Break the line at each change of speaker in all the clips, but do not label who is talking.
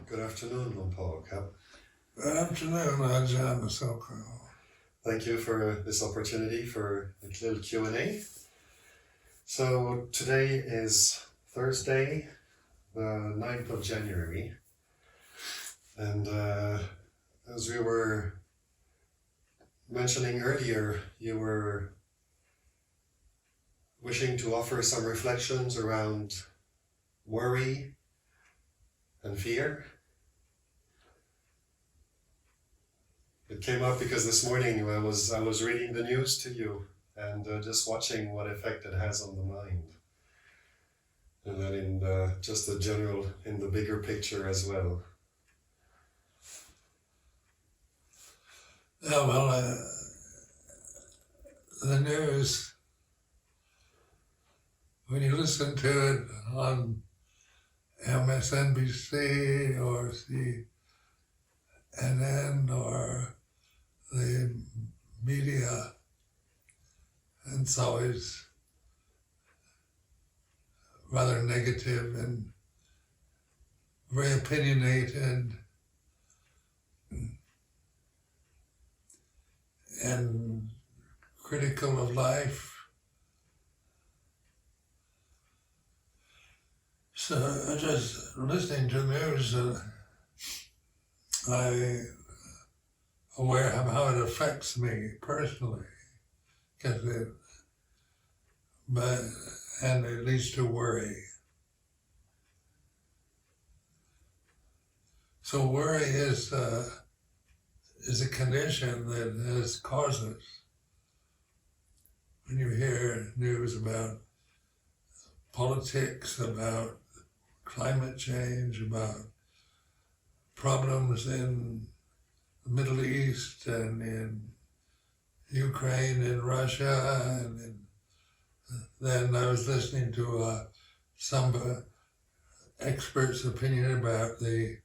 Good afternoon, Luang Por.
Good afternoon, Ajahn Sumedho.
Thank you for this opportunity for a little Q&A. So today is Thursday, the 9th of January. And as we were mentioning earlier, you were wishing to offer some reflections around worry and fear. It came up because this morning I was reading the news to you and just watching what effect it has on the mind. And then in just the general, in the bigger picture as well.
Yeah, well, the news, when you listen to it on MSNBC or CNN or the media, it's always rather negative and very opinionated and critical of life. So just listening to the news, I'm aware of how it affects me personally, and it leads to worry. So worry is a condition that has causes. When you hear news about politics, about climate change, about problems in the Middle East and in Ukraine and Russia, and then I was listening to some experts' opinion about the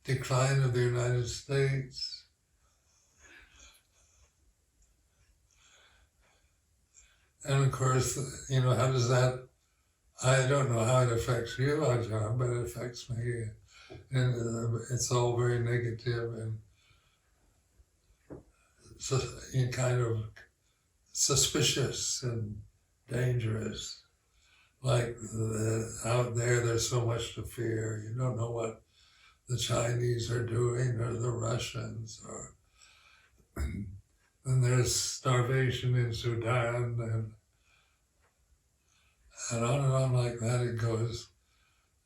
decline of the United States. And of course, how does that, I don't know how it affects you, Ajahn, but it affects me. And it's all very negative and so kind of suspicious and dangerous. Like out there's so much to fear. You don't know what the Chinese are doing or the Russians, or and there's starvation in Sudan and on like that it goes.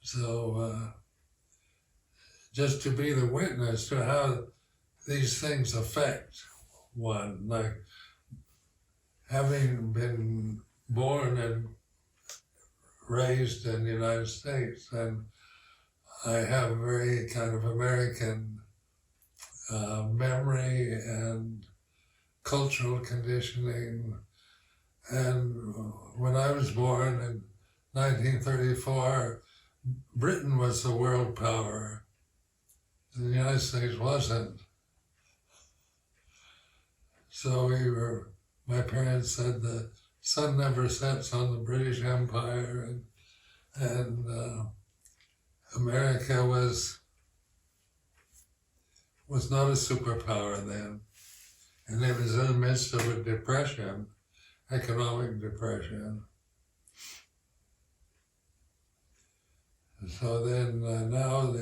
So just to be the witness to how these things affect one, like having been born and raised in the United States, and I have very kind of American memory and cultural conditioning. And when I was born in 1934, Britain was the world power, and the United States wasn't. So my parents said the sun never sets on the British Empire, and America was not a superpower then. And it was in the midst of a depression, economic depression. So then now,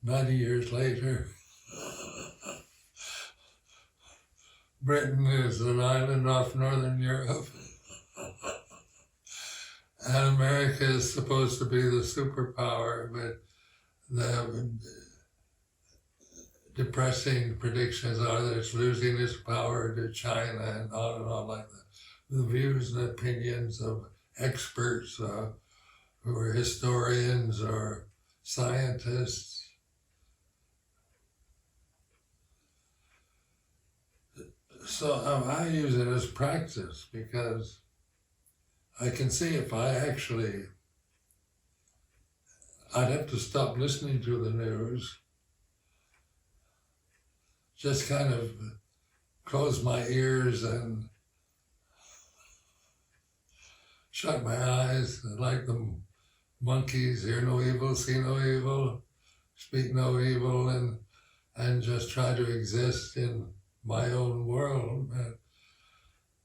90 years later, Britain is an island off Northern Europe. And America is supposed to be the superpower, but the depressing predictions are that it's losing its power to China and on like that. The views and opinions of experts who are historians or scientists. So I use it as practice because I can see if I'd have to stop listening to the news, just kind of close my ears and shut my eyes, like the monkeys, hear no evil, see no evil, speak no evil, and just try to exist in my own world.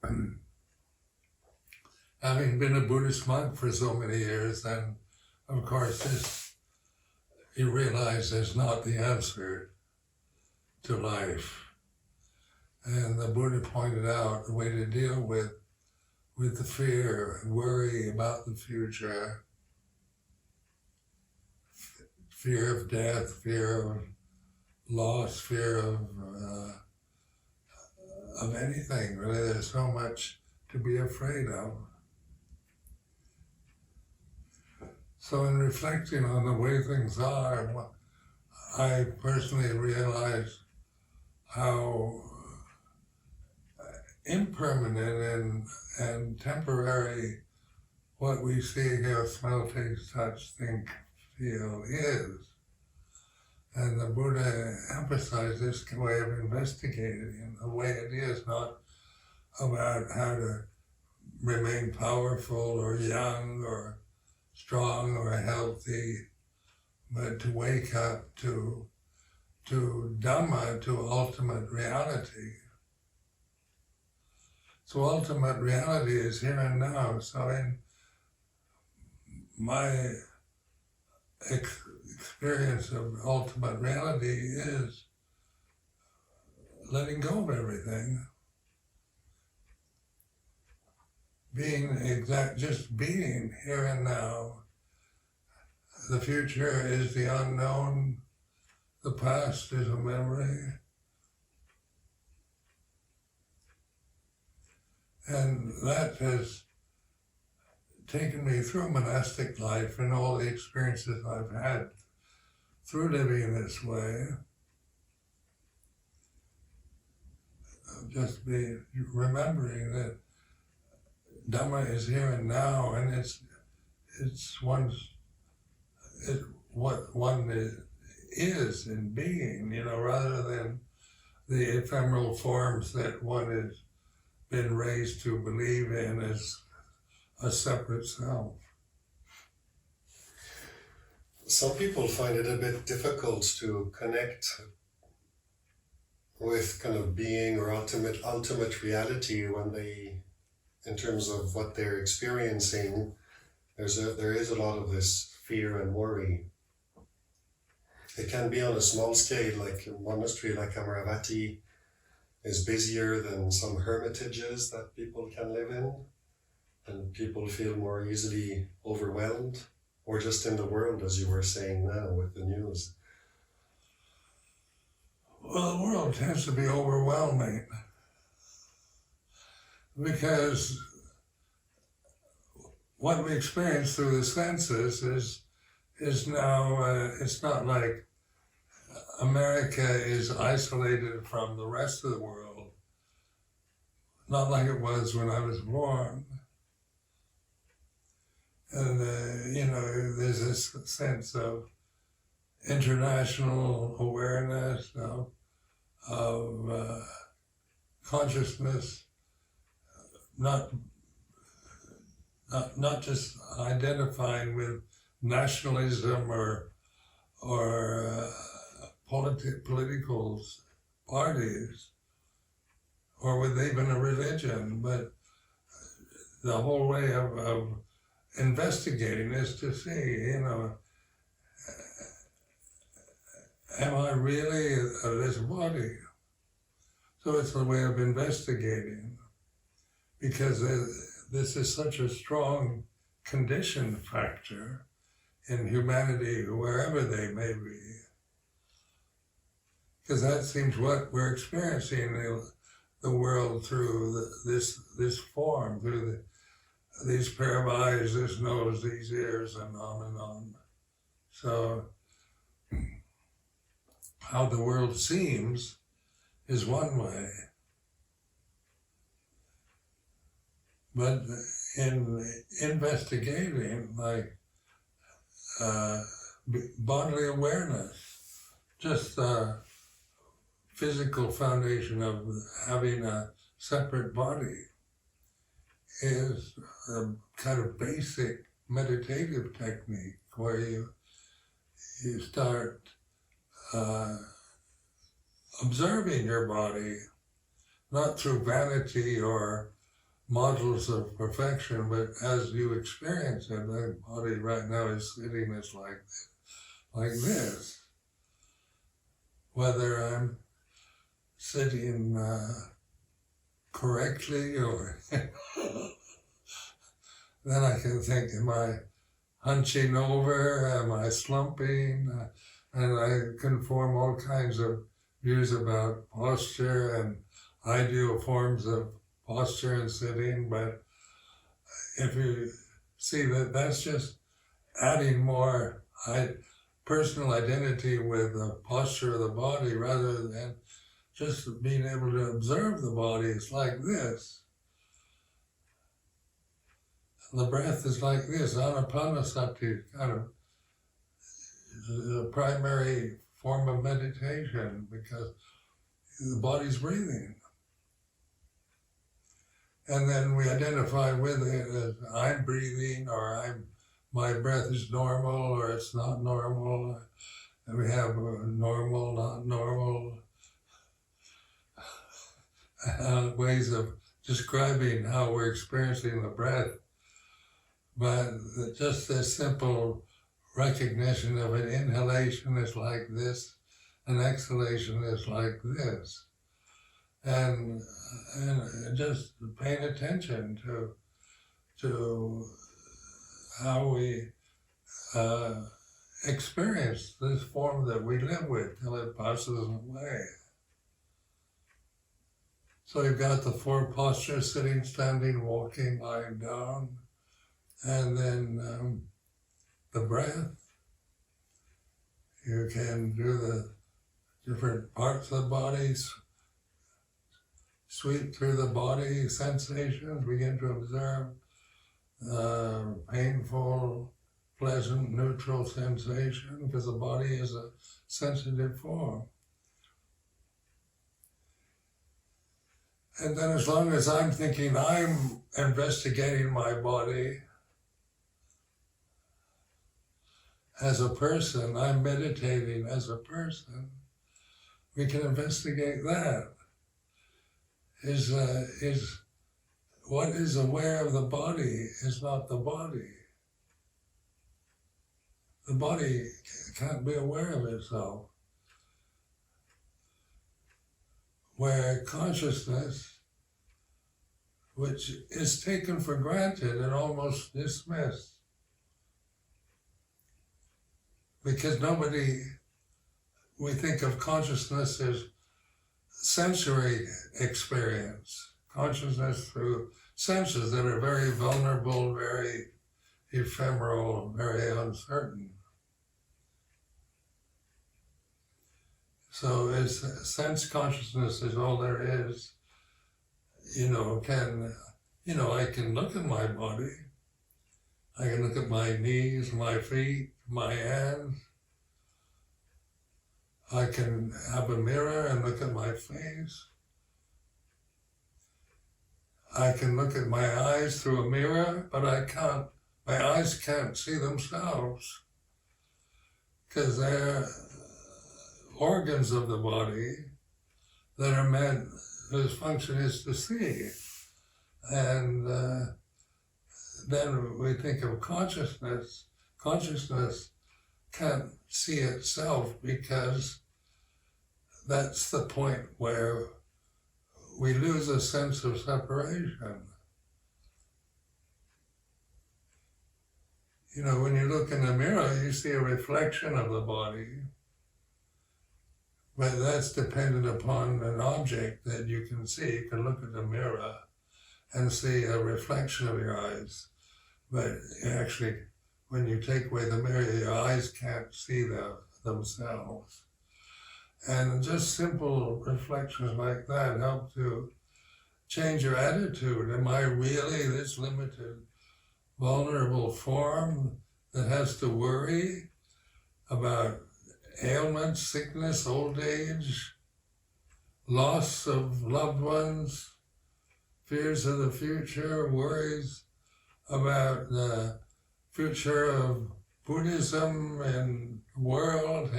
And having been a Buddhist monk for so many years, then of course you realize is not the answer to life. And the Buddha pointed out the way to deal with the fear, worry about the future, fear of death, fear of loss, fear of anything. Really, there's so much to be afraid of. So in reflecting on the way things are, I personally realize how impermanent and temporary what we see, hear, smell, taste, touch, think, feel is. And the Buddha emphasized this way of investigating the way it is, not about how to remain powerful or young or strong or healthy, but to wake up to Dhamma, to ultimate reality. So ultimate reality is here and now. So in my experience of ultimate reality is letting go of everything. Just being here and now. The future is the unknown. The past is a memory. And that has taken me through monastic life and all the experiences I've had through living this way. Just be remembering that Dhamma is here and now, and it's what one is in being, rather than the ephemeral forms that one has been raised to believe in as a separate self.
Some people find it a bit difficult to connect with kind of being or ultimate reality when they, in terms of what they're experiencing, there is a lot of this fear and worry. It can be on a small scale, like a monastery like Amaravati is busier than some hermitages that people can live in, and people feel more easily overwhelmed, or just in the world, as you were saying now with the news.
Well, the world tends to be overwhelming because what we experience through the senses is now, it's not like America is isolated from the rest of the world, not like it was when I was born. And, there's this sense of international awareness, of consciousness, not just identifying with nationalism or political parties, or with even a religion, but the whole way of investigating is to see, am I really this body? So it's a way of investigating, because this is such a strong condition factor in humanity, wherever they may be. Because that seems what we're experiencing the world through this form, through these pair of eyes, this nose, these ears, and on and on. So how the world seems is one way. But in investigating, like bodily awareness, just the physical foundation of having a separate body, is a kind of basic meditative technique where you start observing your body, not through vanity or models of perfection, but as you experience it. My body right now is sitting is like this. Whether I'm sitting correctly or then I can think, am I hunching over? Am I slumping? And I can form all kinds of views about posture and ideal forms of posture and sitting. But if you see that that's just adding more personal identity with the posture of the body rather than just being able to observe the body. It's like this. The breath is like this. Anapanasati kind of the primary form of meditation because the body's breathing. And then we identify with it as I'm breathing or my breath is normal or it's not normal. And we have normal, not normal ways of describing how we're experiencing the breath. But just this simple recognition of an inhalation is like this, an exhalation is like this. And just paying attention to how we experience this form that we live with till it passes away. So you've got the four postures: sitting, standing, walking, lying down, and then the breath. You can do the different parts of the body, sweep through the body, sensations, begin to observe painful, pleasant, neutral sensation, because the body is a sensitive form. And then as long as I'm thinking I'm investigating my body as a person, I'm meditating as a person, we can investigate that. Is what is aware of the body is not the body. The body can't be aware of itself. Where consciousness, which is taken for granted and almost dismissed, because we think of consciousness as sensory experience, consciousness through senses that are very vulnerable, very ephemeral, very uncertain. So as sense consciousness is all there is, I can look at my body. I can look at my knees, my feet, my hands. I can have a mirror and look at my face. I can look at my eyes through a mirror, but my eyes can't see themselves because they're organs of the body that are meant, whose function is to see. And then we think of consciousness. Consciousness can't see itself because that's the point where we lose a sense of separation. When you look in the mirror, you see a reflection of the body, but that's dependent upon an object that you can see. You can look at the mirror and see a reflection of your eyes, but actually, when you take away the mirror, your eyes can't see themselves. And just simple reflections like that help to change your attitude. Am I really this limited, vulnerable form that has to worry about ailments, sickness, old age, loss of loved ones, fears of the future, worries about the future of Buddhism and the world?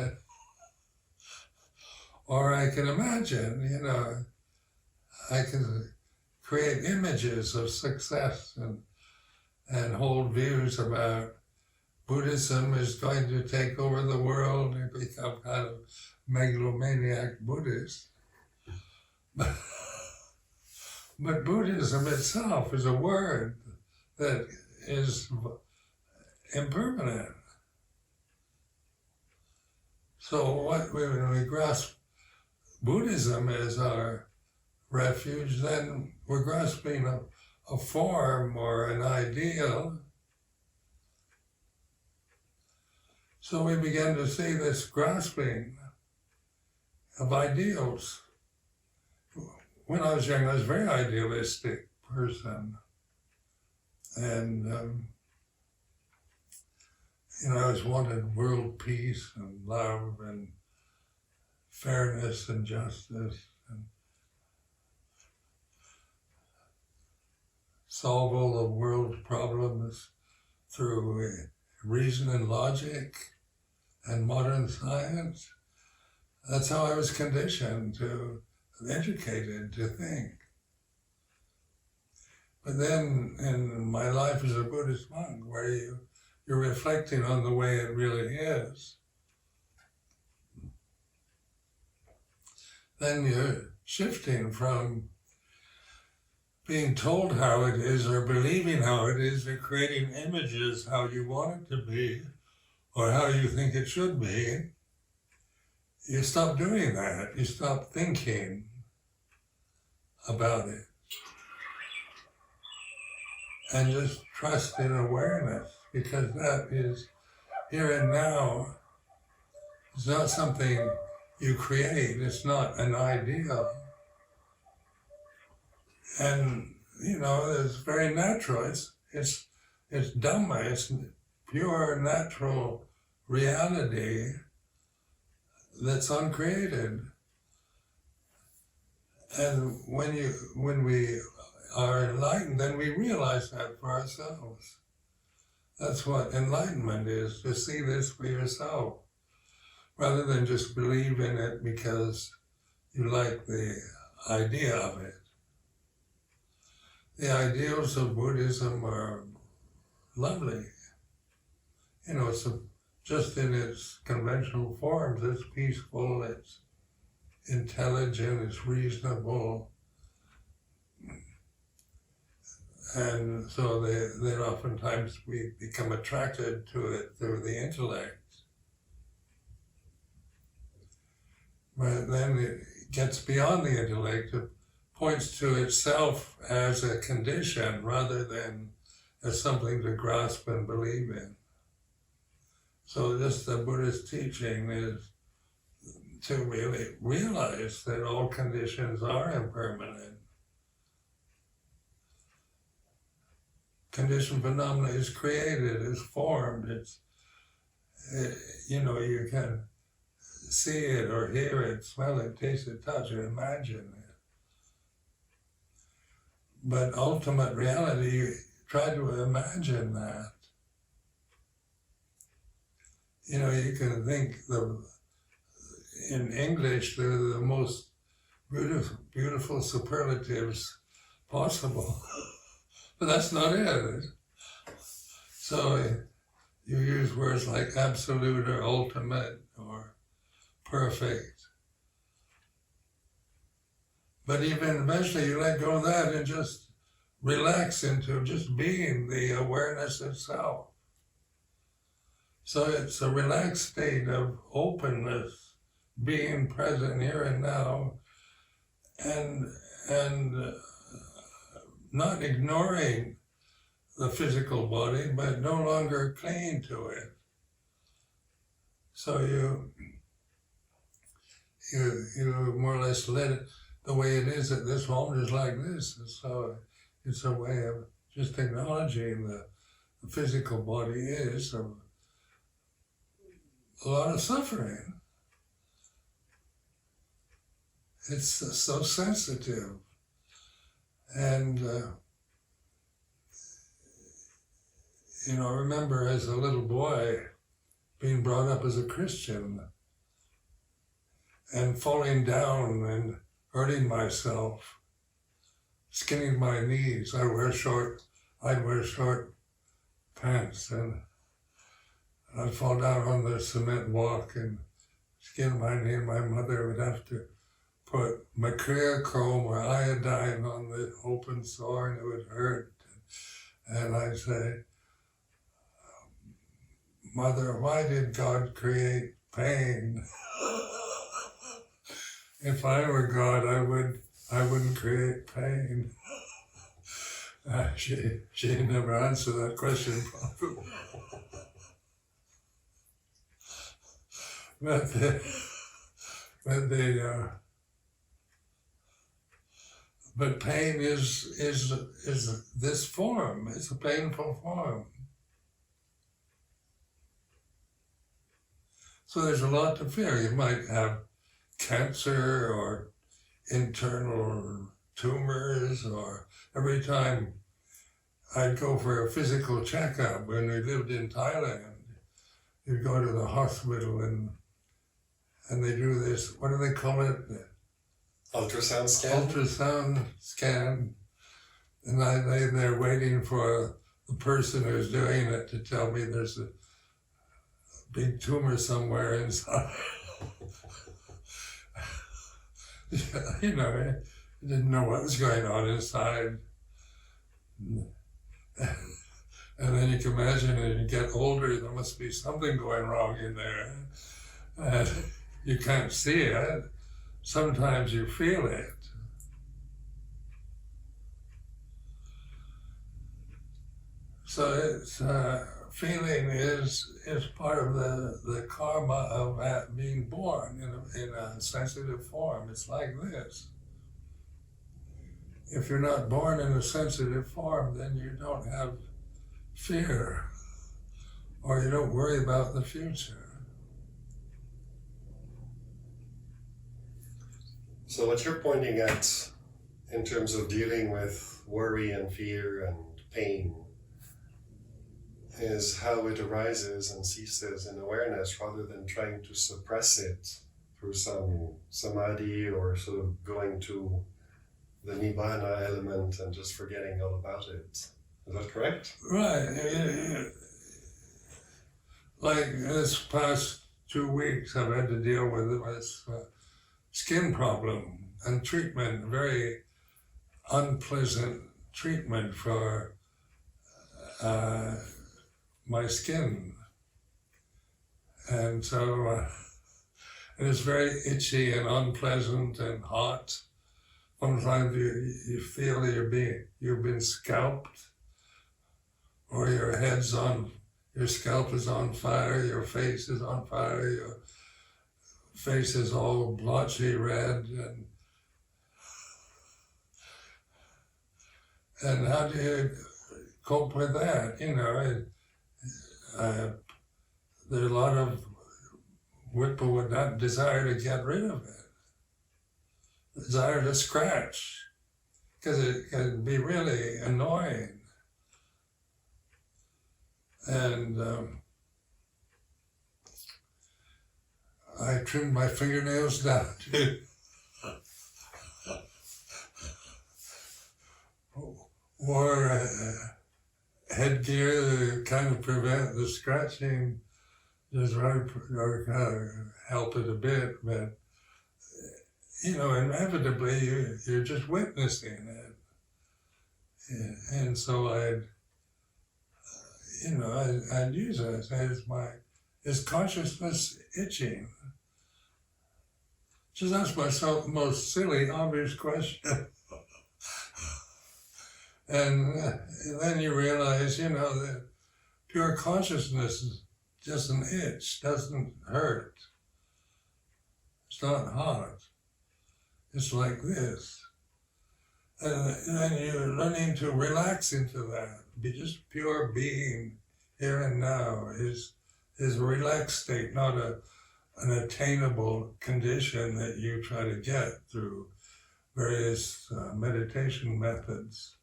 Or I can imagine, I can create images of success and hold views about Buddhism is going to take over the world and become kind of megalomaniac Buddhist. But Buddhism itself is a word that is impermanent. So when we grasp Buddhism as our refuge, then we're grasping a form or an ideal. So we begin to see this grasping of ideals. When I was young, I was a very idealistic person. And, I always wanted world peace and love and fairness and justice and solve all the world's problems through reason and logic and modern science. That's how I was conditioned educated to think. But then in my life as a Buddhist monk, where you're reflecting on the way it really is, then you're shifting from being told how it is or believing how it is and creating images how you want it to be or how you think it should be. You stop doing that. You stop thinking about it. And just trust in awareness, because that is here and now. It's not something you create. It's not an ideal. And, it's very natural. It's Dhamma. It's pure natural reality that's uncreated. And when we are enlightened, then we realize that for ourselves. That's what enlightenment is, to see this for yourself, rather than just believe in it because you like the idea of it. The ideals of Buddhism are lovely. It's just in its conventional forms, it's peaceful, it's intelligent, it's reasonable. And so then oftentimes we become attracted to it through the intellect. But then it gets beyond the intellect. It points to itself as a condition rather than as something to grasp and believe in. So just the Buddhist teaching is to really realize that all conditions are impermanent. Conditioned phenomena is created, is formed. You can see it or hear it, smell it, taste it, touch it, imagine it. But ultimate reality, you try to imagine that. You can think in English, the most beautiful superlatives possible. But that's not it. So you use words like absolute or ultimate or perfect. But even eventually you let go of that and just relax into just being the awareness itself. So it's a relaxed state of openness, being present here and now, and not ignoring the physical body, but no longer clinging to it. So you more or less let it, the way it is at this moment is like this. And so it's a way of just acknowledging the physical body is a lot of suffering. It's so sensitive. And, I remember as a little boy being brought up as a Christian. and falling down and hurting myself, skinning my knees. I'd wear short pants, and I'd fall down on the cement walk and skin my knee. My mother would have to put mercurochrome or iodine on the open sore, and it would hurt. And I'd say, Mother, why did God create pain? If I were God, I wouldn't create pain. She never answered that question properly. But pain is this form. It's a painful form. So there's a lot to fear. You might have cancer or internal tumors, or every time I'd go for a physical checkup when we lived in Thailand, you'd go to the hospital and they do this, what do they call it?
Ultrasound scan?
Ultrasound scan. And I lay there waiting for the person who's doing it to tell me there's a big tumor somewhere inside. You know, I didn't know what was going on inside. And then you can imagine as you get older, there must be something going wrong in there. And you can't see it. Sometimes you feel it. So it's feeling is part of the karma of being born in a sensitive form. It's like this. If you're not born in a sensitive form, then you don't have fear, or you don't worry about the future.
So what you're pointing at in terms of dealing with worry and fear and pain is how it arises and ceases in awareness, rather than trying to suppress it through some samadhi or sort of going to the nibbana element and just forgetting all about it. Is that correct?
Right. Like this past 2 weeks, I've had to deal with this skin problem and treatment, very unpleasant treatment for my skin. And so it is very itchy and unpleasant and hot. Sometimes you feel you've been scalped, or your scalp is on fire, your face is on fire, your face is all blotchy red, and how do you cope with that? You know, there are a lot of people would not desire to get rid of it, desire to scratch, because it can be really annoying. And I trimmed my fingernails down too. Wore headgear to kind of prevent the scratching, just right, or kind of help it a bit, but you know, inevitably you're just witnessing it. Yeah. And so I'd use it. I'd say, is consciousness itching? Just ask myself the most silly, obvious question. And then you realize, you know, that pure consciousness doesn't itch, doesn't hurt. It's not hot. It's like this. And then you're learning to relax into that. Be just pure being here and now is a relaxed state, not an attainable condition that you try to get through various meditation methods.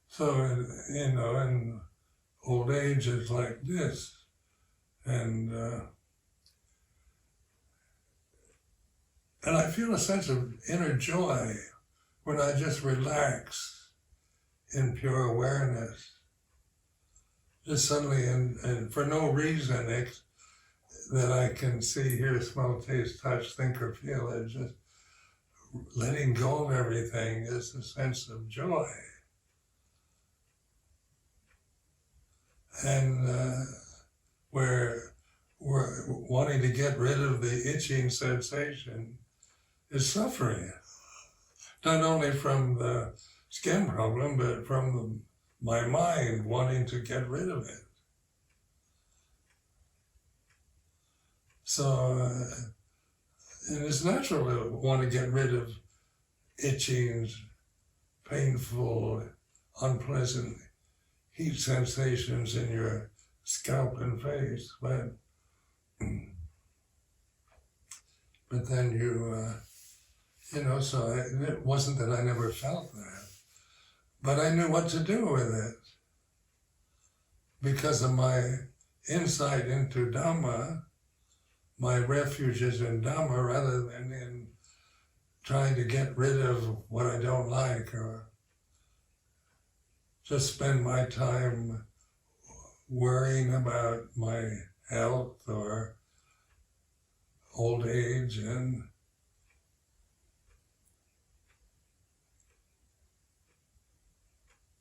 So, you know, in old age, it's like this. And I feel a sense of inner joy when I just relax in pure awareness. Just suddenly, and for no reason that I can see, hear, smell, taste, touch, think, or feel. It's just letting go of everything is a sense of joy. And where we're wanting to get rid of the itching sensation is suffering. Not only from the skin problem, but from my mind wanting to get rid of it. So, and it's natural to want to get rid of itching, painful, unpleasant heat sensations in your scalp and face, but then so it wasn't that I never felt that, but I knew what to do with it because of my insight into Dhamma. My refuge is in Dhamma rather than in trying to get rid of what I don't like or just spend my time worrying about my health or old age. And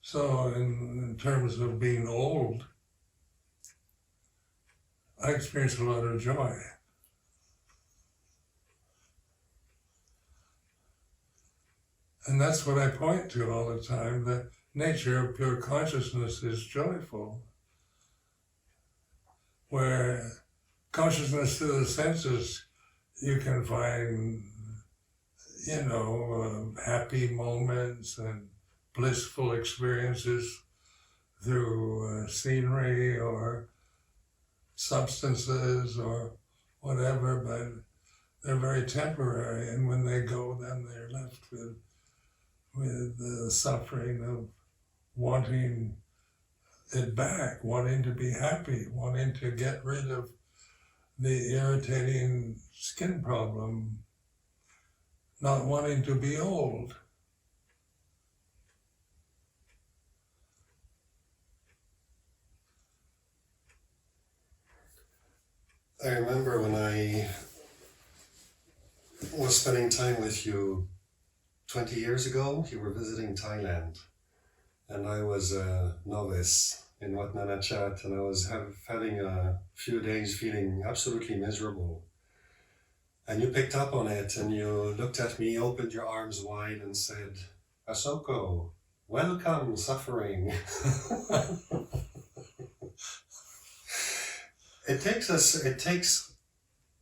so in terms of being old, I experience a lot of joy. And that's what I point to all the time. The nature of pure consciousness is joyful, where consciousness through the senses, you can find, happy moments and blissful experiences through scenery or substances or whatever, but they're very temporary, and when they go, then they're left with the suffering of wanting it back, wanting to be happy, wanting to get rid of the irritating skin problem, not wanting to be old.
I remember when I was spending time with you 20 years ago, you were visiting Thailand, and I was a novice in Wat Nanachat, and I was having a few days feeling absolutely miserable. And you picked up on it, and you looked at me, opened your arms wide, and said, "Asoko, welcome suffering." It takes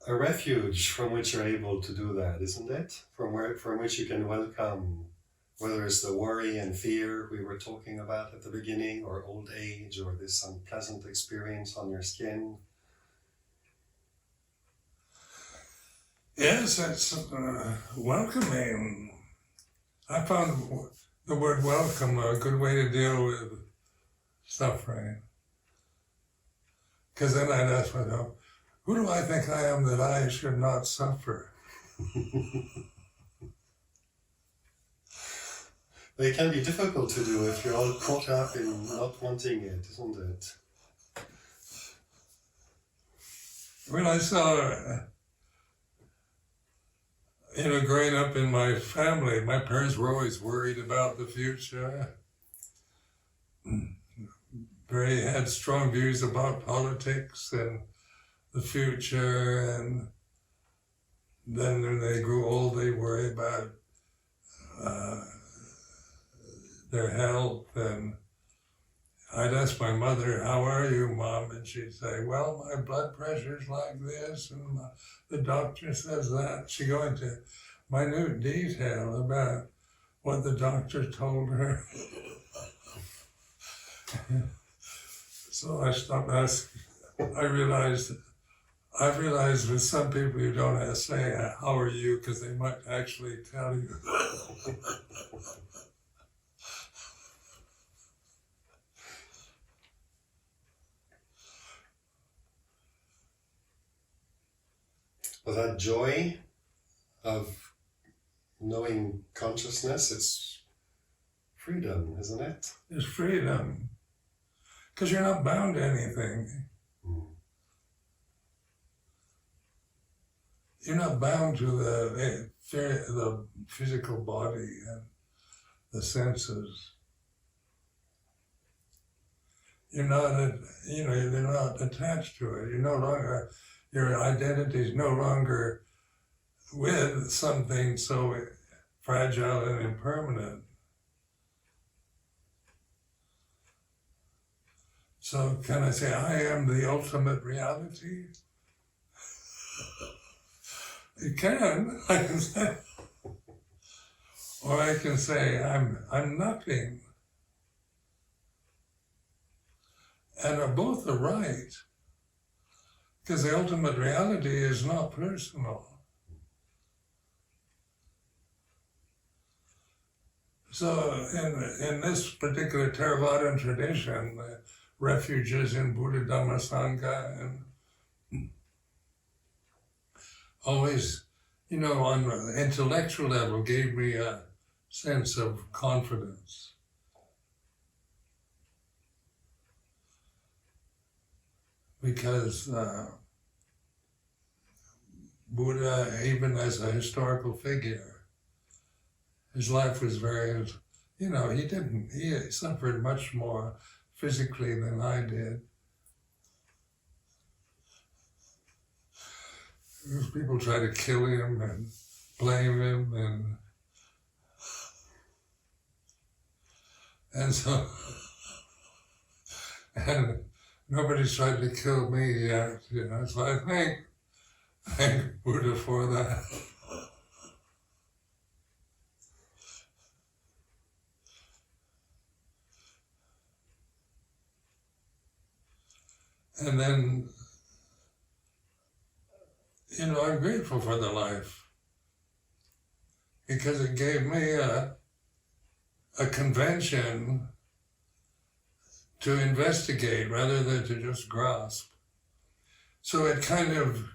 a refuge from which you're able to do that, isn't it? From which you can welcome, whether it's the worry and fear we were talking about at the beginning, or old age, or this unpleasant experience on your skin.
Yes, it's welcoming. I found the word welcome a good way to deal with suffering. Because then I'd ask myself, who do I think I am that I should not suffer?
But it can be difficult to do if you're all caught up in not wanting it, isn't it?
When I saw, growing up in my family, my parents were always worried about the future. Very had strong views about politics and the future, and then when they grew old, they worry about their health. And I'd ask my mother, "How are you, Mom?" And she'd say, "Well, my blood pressure's like this, and the doctor says that." She'd go into minute detail about what the doctor told her. So I stopped asking. I've realized with some people you don't have to say, "How are you?" because they might actually tell you.
But that joy of knowing consciousness, it's freedom, isn't it?
It's freedom. Because you're not bound to anything. You're not bound to the physical body and the senses. You're not, they're not attached to it. You're no longer, your identity is no longer with something so fragile and impermanent. So can I say, I am the ultimate reality? You can, I can say. Or I can say, I'm nothing. And both are right. Because the ultimate reality is not personal. So in this particular Theravadan tradition, refuges in Buddha Dhamma Sangha, and always, on the intellectual level, gave me a sense of confidence. Because Buddha, even as a historical figure, his life was very, he suffered much more physically than I did. People try to kill him and blame him, and so, and nobody's tried to kill me yet, so I thank Buddha for that. And then, I'm grateful for the life because it gave me a convention to investigate rather than to just grasp. So it kind of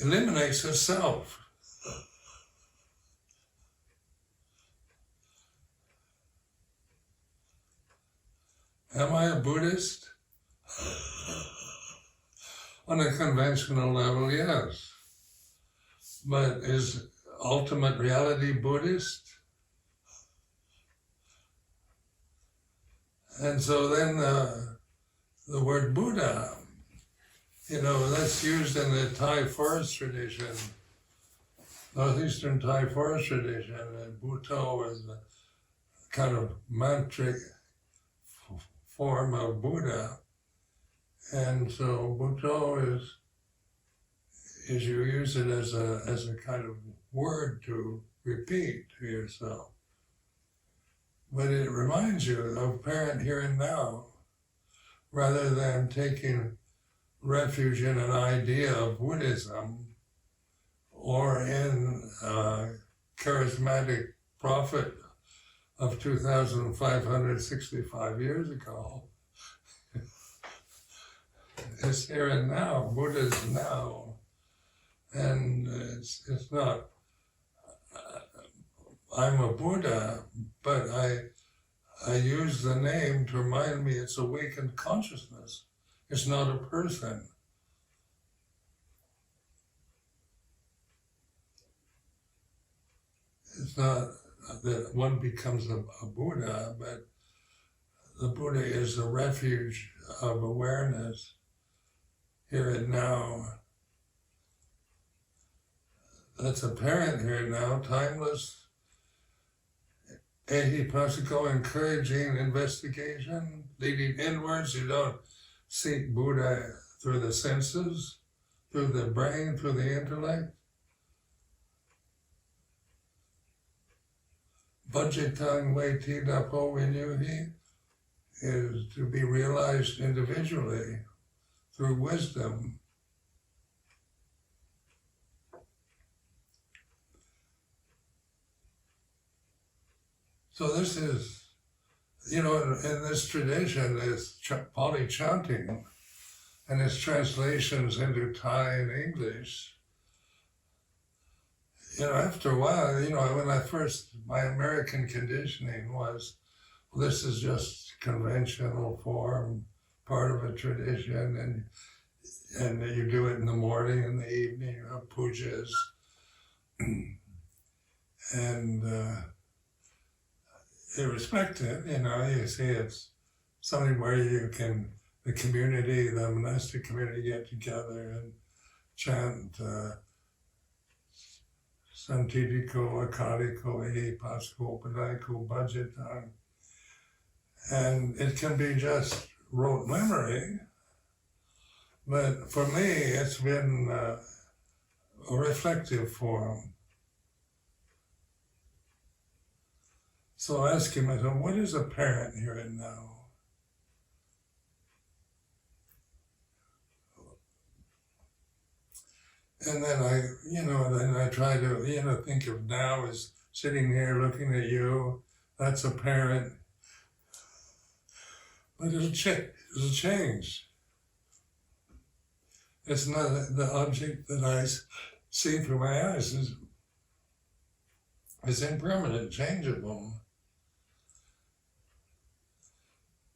eliminates the self. Am I a Buddhist? On a conventional level, yes. But is ultimate reality Buddhist? And so then the word Buddha, that's used in the Thai forest tradition, northeastern Thai forest tradition, and Bhutto is a kind of mantric form of Buddha. And so Bhutto is you use it as a kind of word to repeat to yourself. But it reminds you of parent here and now, rather than taking refuge in an idea of Buddhism or in a charismatic prophet of 2,565 years ago. It's here and now. Buddha's now. And it's not, I'm a Buddha, but I use the name to remind me it's awakened consciousness. It's not a person. It's not that one becomes a Buddha, but the Buddha is a refuge of awareness here and now. That's apparent here now, timeless, ehipassiko, encouraging investigation, leading inwards. You don't seek Buddha through the senses, through the brain, through the intellect. Bajitang Waiti Dapo Vinyuhi is to be realized individually through wisdom. So this is, in this tradition, is Pali chanting and its translations into Thai and English after a while, when my American conditioning was, well, this is just conventional form, part of a tradition, and you do it in the morning and the evening, pujas, and you respect it, you see it's something where the community, the monastic community get together and chant Santidiko, Akadiko, Ehi, Pasko, Padaiko, Bhajitan. And it can be just rote memory, but for me it's been a reflective form. So asking myself, what is apparent here and now? And then I try to, think of now as sitting here looking at you, that's apparent. But it'll change. It's not the object that I see through my eyes is impermanent, changeable.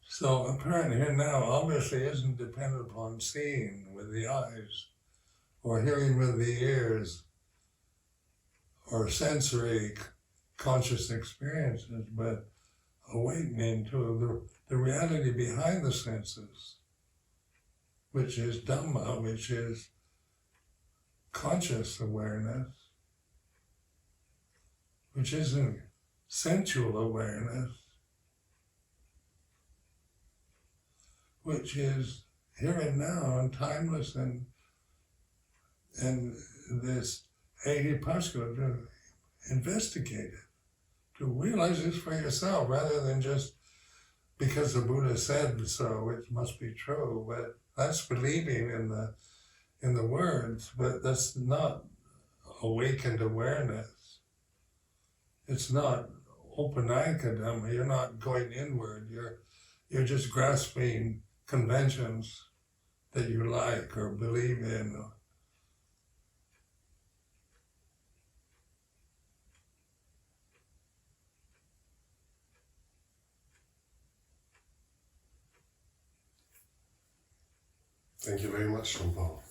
So apparent here now obviously isn't dependent upon seeing with the eyes, or hearing with the ears, or sensory conscious experiences, but awakening to the reality behind the senses, which is Dhamma, which is conscious awareness, which isn't sensual awareness, which is here and now and timeless, and this Ehi-Pasko, to investigate it, to realize this for yourself, rather than just because the Buddha said so, it must be true. But that's believing in the words, but that's not awakened awareness. It's not opanayika. You're not going inward. You're just grasping conventions that you like or believe in.
Thank you very much, Luang Por.